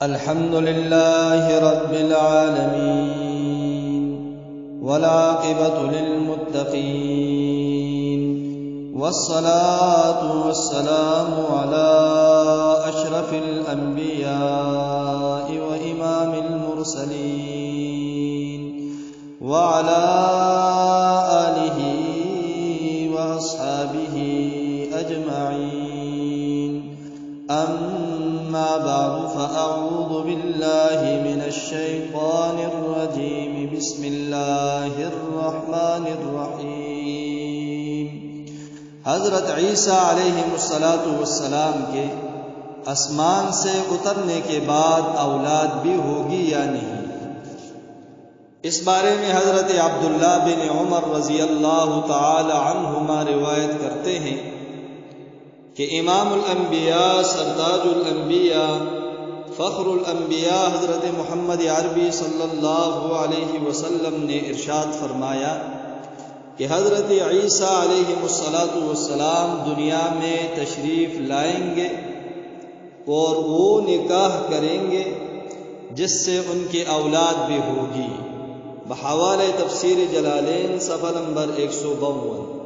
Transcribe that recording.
अल्हम्दुलिल्लाहि रब्बिल आलमीन वलाक़िबतु लिल्मुत्तक़ीन वस्सलातु वस्सलामु अला अशरफिल अंबियाइ व इमामिल मुरसलीन व अला आलिहि व अस्हाबिहि अजमईन अम्मा बअद फ़अऊज़ु बिल्लाहि मिनश शैतानिर रजीम बिस्मिल्लाहिर रहमानिर रहीम। हज़रत ईसा अलैहिमुस्सलातु वस्सलाम के आसमान से उतरने के बाद औलाद भी होगी या नहीं, इस बारे में हज़रत अब्दुल्लाह बिन उमर रज़ी अल्लाह तआला अन्हुमा रिवायत करते हैं कि इमामुल अंबिया सरताजुल अंबिया फ़ख्रुल अंबिया हज़रत मोहम्मद अरबी सल्लल्लाहु अलैहि वसल्लम ने इरशाद फरमाया कि हज़रत ईसा अलैहिमुस्सलातु वस्सलाम दुनिया में तशरीफ़ लाएंगे और वो निकाह करेंगे जिससे उनकी औलाद भी होगी। बहवाले तफसीर जलालैन सफ़ा नंबर 152।